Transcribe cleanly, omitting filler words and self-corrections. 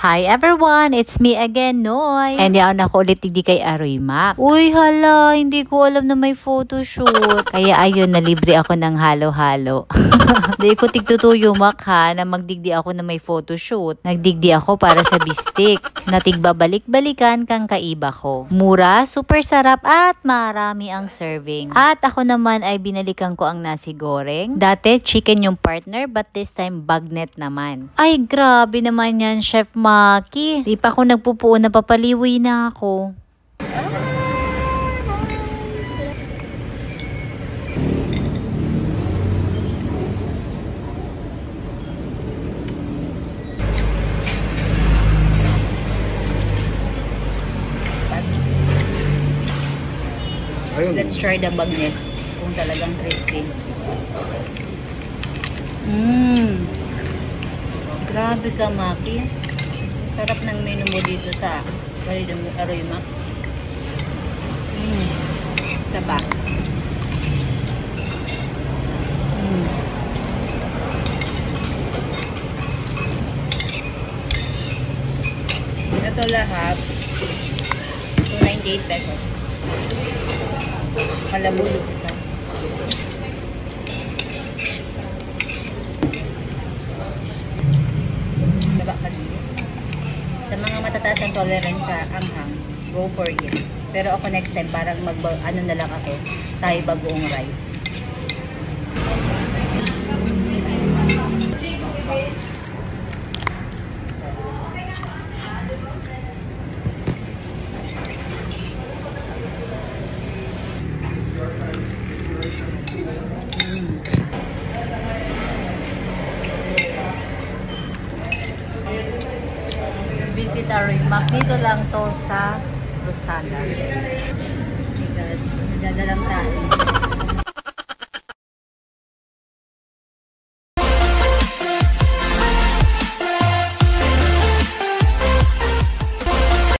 Hi everyone! It's me again, Noy! And yan ako ulit hindi kay Aroy Mac. Uy hala, hindi ko alam na may photoshoot. Kaya ayun, nalibre ako ng halo-halo. Hindi ko tigtutuyo Mac ha, na magdigdi ako na may photoshoot. Nagdigdi ako para sa bistik. Natigbabalik-balikan kang kaiba ko. Mura, super sarap at marami ang serving. At ako naman ay binalikan ko ang nasi goreng. Dati chicken yung partner but this time bagnet naman. Ay grabe naman yan, Chef Maki. Di pa ako nagpupuo na papaliwi na ako. Let's try the bagnet kung talagang crispy. Grabe ka, Maki. Sarap ng menu mo dito sa Aroy Mac. Saba. Ito lahat 298 pesos. Malabulog ito. Saba ka din. Sa mga matataas ang tolerance sa anghang, go for it. Pero ako next time, parang ano na lang ako, tayo bagoong rice. Visit Aroy Mac. Dito lang to sa Rosada. Dadalang tayo.